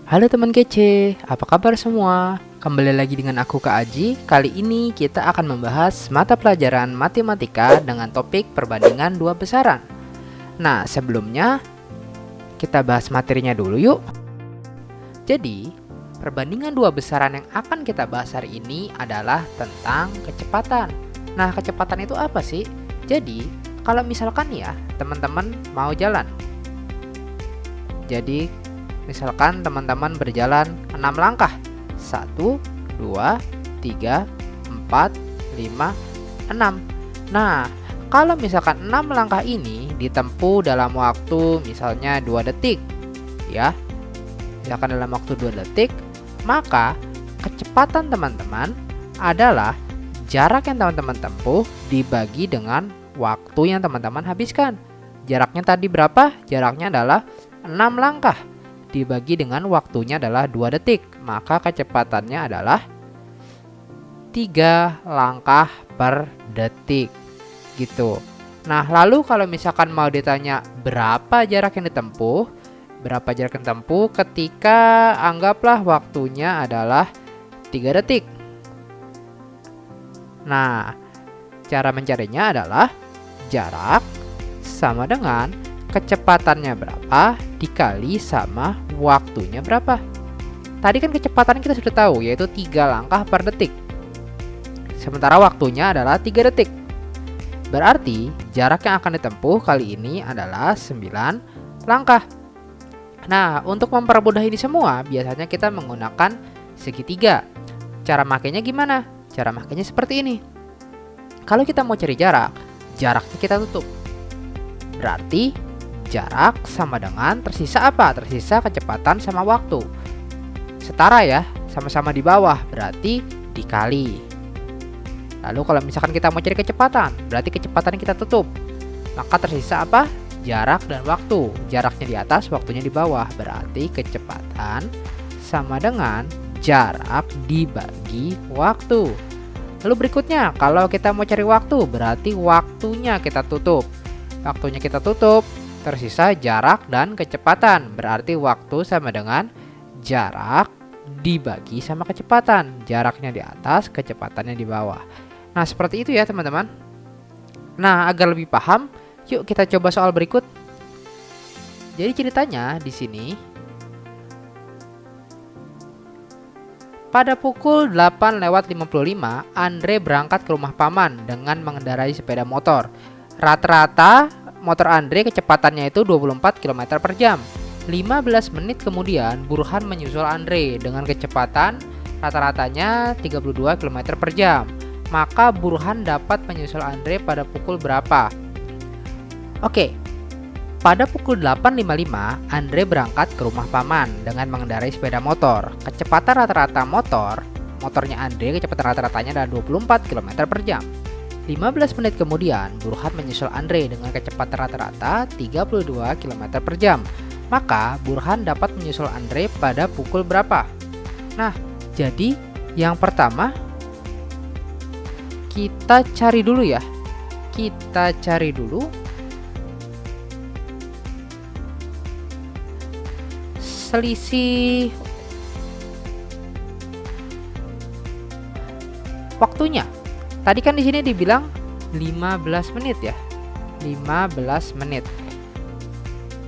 Halo teman kece, apa kabar semua? Kembali lagi dengan aku Kak Aji. Kali ini kita akan membahas mata pelajaran matematika dengan topik perbandingan dua besaran. Nah, sebelumnya kita bahas materinya dulu yuk. Jadi, perbandingan dua besaran yang akan kita bahas hari ini adalah tentang kecepatan. Nah, kecepatan itu apa sih? Jadi, kalau misalkan ya, teman-teman mau jalan. Jadi, misalkan teman-teman berjalan 6 langkah. 1, 2, 3, 4, 5, 6. Nah, kalau misalkan 6 langkah ini ditempuh dalam waktu misalnya 2 detik, ya. Misalkan dalam waktu 2 detik, maka kecepatan teman-teman adalah jarak yang teman-teman tempuh dibagi dengan waktu yang teman-teman habiskan. Jaraknya tadi berapa? Jaraknya adalah 6 langkah dibagi dengan waktunya adalah 2 detik, maka kecepatannya adalah 3 langkah per detik gitu. Nah, lalu kalau misalkan mau ditanya berapa jarak yang ditempuh, ketika anggaplah waktunya adalah 3 detik. Nah, cara mencarinya adalah jarak sama dengan kecepatannya berapa dikali sama waktunya berapa. Tadi kan kecepatan kita sudah tahu, yaitu 3 langkah per detik. Sementara waktunya adalah 3 detik. Berarti jarak yang akan ditempuh kali ini adalah 9 langkah. Nah, untuk mempermudah ini semua, biasanya kita menggunakan segitiga. Cara makainya gimana? Cara makainya seperti ini. Kalau kita mau cari jarak, jaraknya kita tutup. Berarti jarak sama dengan tersisa apa? Tersisa kecepatan sama waktu. Setara ya, sama-sama di bawah, berarti dikali. Lalu kalau misalkan kita mau cari kecepatan, berarti kecepatan kita tutup. Maka tersisa apa? Jarak dan waktu. Jaraknya di atas, waktunya di bawah. Berarti kecepatan sama dengan jarak dibagi waktu. Lalu berikutnya, kalau kita mau cari waktu, berarti waktunya kita tutup. Waktunya kita tutup, tersisa jarak dan kecepatan. Berarti waktu sama dengan jarak dibagi sama kecepatan. Jaraknya di atas, kecepatannya di bawah. Nah, seperti itu ya teman-teman. Nah, agar lebih paham, yuk kita coba soal berikut. Jadi ceritanya di sini, pada pukul 8:55, Andre berangkat ke rumah paman dengan mengendarai sepeda motor. Rata-rata motor Andre kecepatannya itu 24 km per jam. 15 menit kemudian Burhan menyusul Andre dengan kecepatan rata-ratanya 32 km per jam. Maka Burhan dapat menyusul Andre pada pukul berapa? Oke, pada pukul 8:55 Andre berangkat ke rumah paman dengan mengendarai sepeda motor. Kecepatan rata-rata motornya Andre kecepatan rata-ratanya adalah 24 km per jam. 15 menit kemudian, Burhan menyusul Andre dengan kecepatan rata-rata 32 km per jam. Maka, Burhan dapat menyusul Andre pada pukul berapa? Nah, jadi yang pertama, kita cari dulu ya. Kita cari dulu selisih waktunya. Tadi kan di sini dibilang 15 menit ya. 15 menit.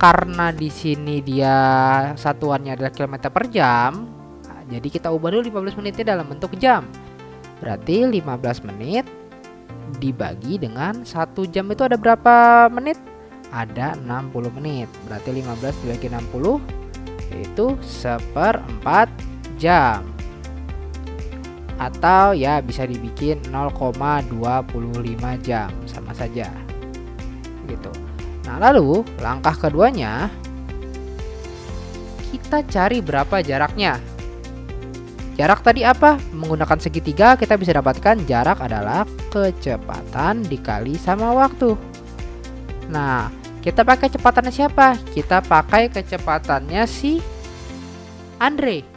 Karena di sini dia satuannya adalah kilometer per jam, jadi kita ubah dulu 15 menitnya dalam bentuk jam. Berarti 15 menit dibagi dengan 1 jam itu ada berapa menit? Ada 60 menit. Berarti 15 dibagi 60 yaitu 1/4 jam. Atau ya bisa dibikin 0,25 jam, sama saja gitu. Nah, lalu langkah keduanya, kita cari berapa jaraknya. Jarak tadi apa? Menggunakan segitiga kita bisa dapatkan jarak adalah kecepatan dikali sama waktu. Nah, kita pakai kecepatannya siapa? Kita pakai kecepatannya si Andre,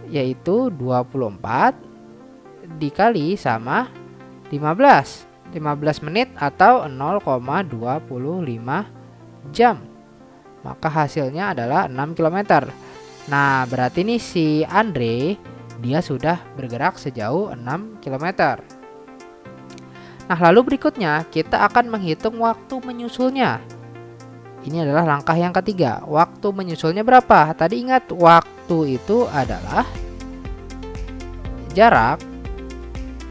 yaitu 24 dikali sama 15 menit atau 0,25 jam. Maka hasilnya adalah 6 km. Nah, berarti nih si Andre dia sudah bergerak sejauh 6 km. Nah, lalu berikutnya kita akan menghitung waktu menyusulnya. Ini adalah langkah yang ketiga. Waktu menyusulnya berapa? Tadi ingat waktu itu adalah jarak,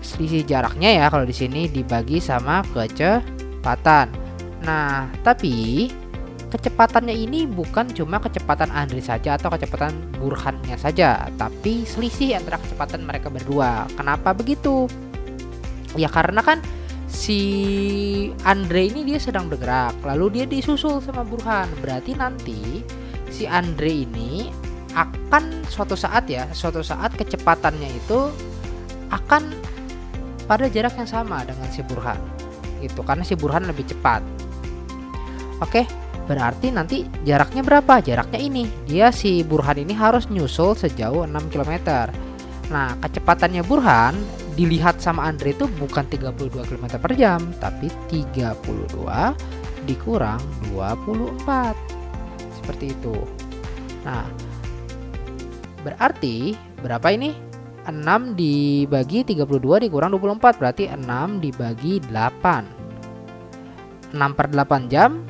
selisih jaraknya ya kalau di sini dibagi sama kecepatan. Nah, tapi kecepatannya ini bukan cuma kecepatan Andre saja atau kecepatan Burhannya saja, tapi selisih antara kecepatan mereka berdua. Kenapa begitu? Ya karena kan si Andre ini dia sedang bergerak, lalu dia disusul sama Burhan. Berarti nanti si Andre ini akan suatu saat kecepatannya itu akan pada jarak yang sama dengan si Burhan gitu, karena si Burhan lebih cepat. Oke, berarti nanti jaraknya berapa? Jaraknya ini, dia si Burhan ini harus nyusul sejauh 6 km. Nah, kecepatannya Burhan dilihat sama Andre itu bukan 32 km per jam, tapi 32 dikurang 24. Seperti itu. Nah, berarti berapa ini? 6 dibagi 32 dikurang 24, berarti 6 dibagi 8. 6 per 8 jam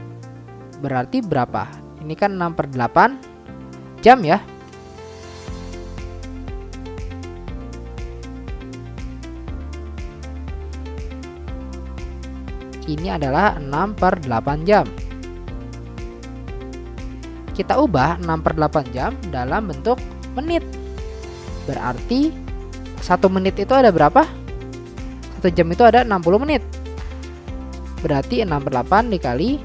berarti berapa? Ini kan 6 per 8 jam ya. Ini adalah 6 per 8 jam. Kita ubah 6 per 8 jam dalam bentuk menit. Berarti 1 menit itu ada berapa? 1 jam itu ada 60 menit. Berarti 6 per 8 dikali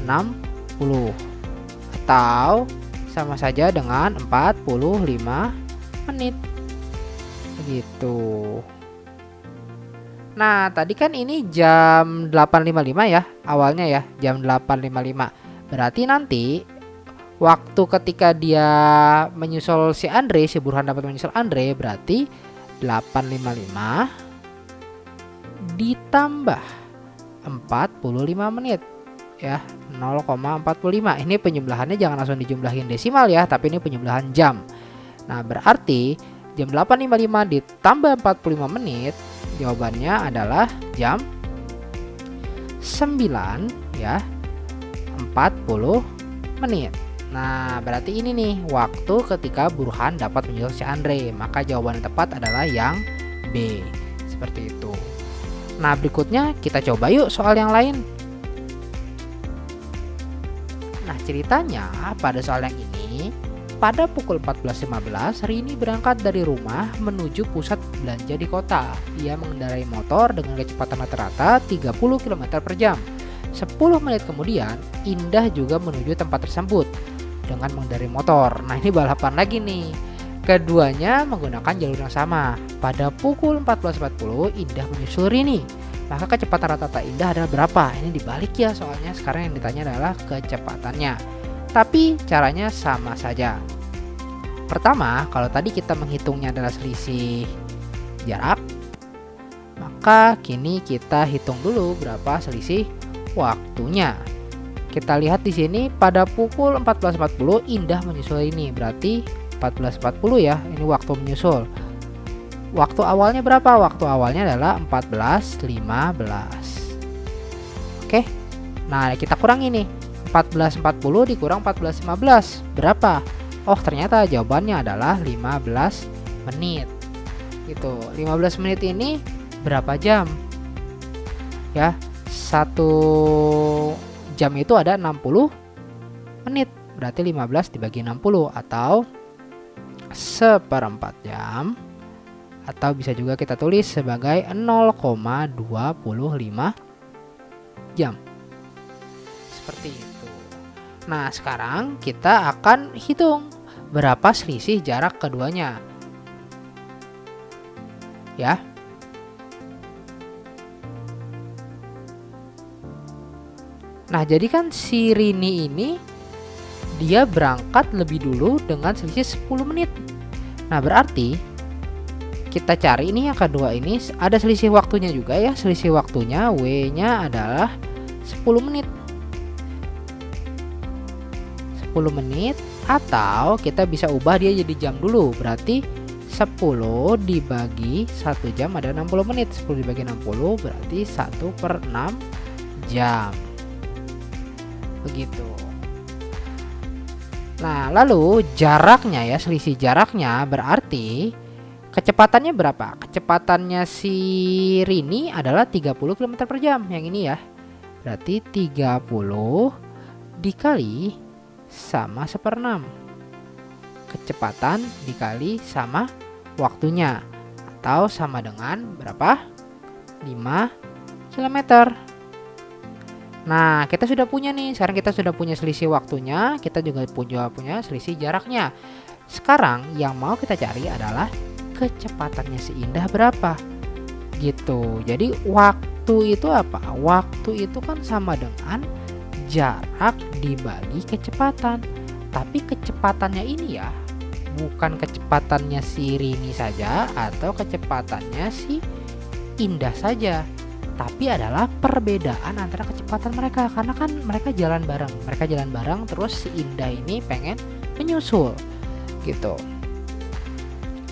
60. Atau sama saja dengan 45 menit. Begitu. Nah, tadi kan ini jam 8.55 ya, awalnya ya, jam 8.55. Berarti nanti waktu ketika dia menyusul si Andre, si Burhan dapat menyusul Andre, berarti 8.55 ditambah 45 menit ya, 0,45. Ini penjumlahannya jangan langsung dijumlahin desimal ya, tapi ini penjumlahan jam. Nah, berarti jam 8.55 ditambah 45 menit, jawabannya adalah jam 9 ya, 40 menit. Nah, berarti ini nih waktu ketika Burhan dapat menyusul si Andre. Maka jawaban yang tepat adalah yang B. Seperti itu. Nah, berikutnya kita coba yuk soal yang lain. Nah, ceritanya pada soal yang ini, pada pukul 14.15 Rini berangkat dari rumah menuju pusat belanja di kota. Ia mengendarai motor dengan kecepatan rata-rata 30 km per jam. 10 menit kemudian, Indah juga menuju tempat tersebut dengan mengendarai motor. Nah, ini balapan lagi nih. Keduanya menggunakan jalur yang sama. Pada pukul 14.40 Indah menyusul Rini. Maka kecepatan rata-rata Indah adalah berapa? Ini dibalik ya, soalnya sekarang yang ditanya adalah kecepatannya. Tapi caranya sama saja. Pertama, kalau tadi kita menghitungnya adalah selisih jarak, maka kini kita hitung dulu berapa selisih waktunya. Kita lihat di sini pada pukul 14.40 Indah menyusul ini, berarti 14.40 ya, ini waktu menyusul. Waktu awalnya berapa? Waktu awalnya adalah 14.15. Oke. Nah, kita kurangi nih. 14.40 dikurang 14.15 berapa? Oh, ternyata jawabannya adalah 15 menit. Gitu. 15 menit ini berapa jam? Ya, 1 jam itu ada 60 menit. Berarti 15 dibagi 60 atau 1/4 jam. Atau bisa juga kita tulis sebagai 0,25 jam. Seperti itu. Nah, sekarang kita akan hitung berapa selisih jarak keduanya. Ya. Nah, jadi kan si Rini ini dia berangkat lebih dulu dengan selisih 10 menit. Nah, berarti kita cari ini yang kedua ini ada selisih waktunya juga ya. Selisih waktunya W-nya adalah 10 menit. 10 menit, atau kita bisa ubah dia jadi jam dulu. Berarti 10 dibagi 1 jam ada 60 menit. 10 dibagi 60 berarti 1/6 jam. Begitu. Nah, lalu jaraknya ya, selisih jaraknya berarti kecepatannya berapa? Kecepatannya si Rini adalah 30 km per jam. Yang ini ya. Berarti 30 dikali sama 1/6. Kecepatan dikali sama waktunya. Atau sama dengan berapa? 5 km. Nah, kita sudah punya nih. Sekarang kita sudah punya selisih waktunya. Kita juga punya selisih jaraknya. Sekarang yang mau kita cari adalah kecepatannya si Indah berapa. Gitu. Jadi waktu itu apa? Waktu itu kan sama dengan jarak dibagi kecepatan. Tapi kecepatannya ini ya, bukan kecepatannya si Rini saja atau kecepatannya si Indah saja, tapi adalah perbedaan antara kecepatan mereka. Karena kan mereka jalan bareng terus si Indah ini pengen menyusul gitu.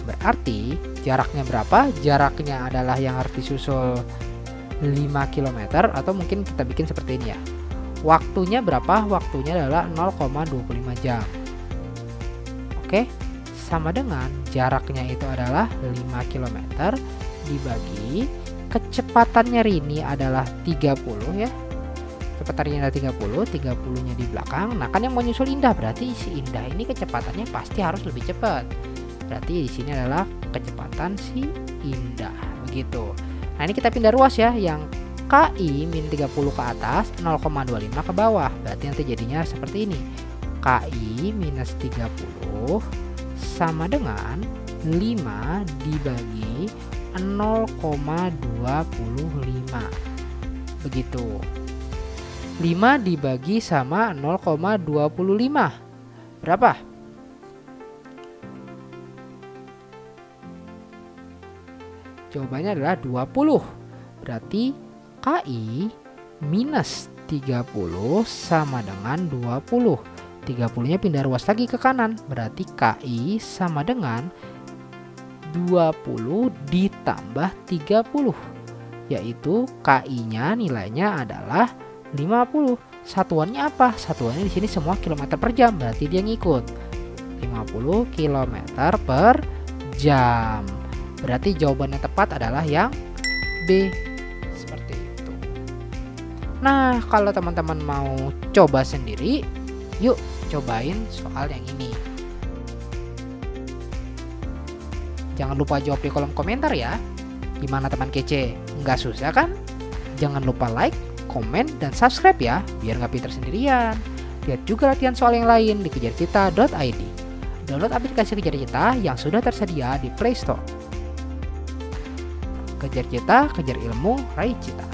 Berarti jaraknya berapa? Jaraknya adalah yang harus disusul 5 km, atau mungkin kita bikin seperti ini ya. Waktunya berapa? Waktunya adalah 0,25 jam. Oke, sama dengan jaraknya itu adalah 5 km dibagi kecepatannya Rini adalah 30 ya. Kecepatan Rini adalah 30-nya di belakang. Nah, kan yang mau nyusul Indah, berarti si Indah ini kecepatannya pasti harus lebih cepat. Berarti di sini adalah kecepatan si Indah, begitu. Nah, ini kita pindah ruas ya, yang KI min 30 ke atas, 0,25 ke bawah. Berarti nanti jadinya seperti ini. KI minus 30 sama dengan 5 dibagi 0,25. Begitu. 5 dibagi sama 0,25. Berapa? Jawabannya adalah 20. Berarti KI minus 30 sama dengan 20. 30-nya pindah ruas lagi ke kanan. Berarti KI sama dengan 20 ditambah 30. Yaitu KI-nya nilainya adalah 50. Satuannya apa? Satuannya di sini semua kilometer per jam. Berarti dia ngikut 50 km per jam. Berarti jawaban yang tepat adalah yang B. Seperti itu. Nah, kalau teman-teman mau coba sendiri, yuk cobain soal yang ini. Jangan lupa jawab di kolom komentar ya. Gimana teman kece? Nggak susah kan? Jangan lupa like, komen, dan subscribe ya, biar nggak pinter sendirian. Lihat juga latihan soal yang lain di kejarcita.id. Download aplikasi Kejar Cita yang sudah tersedia di Play Store. Kejar Cita, kejar ilmu, raih cita.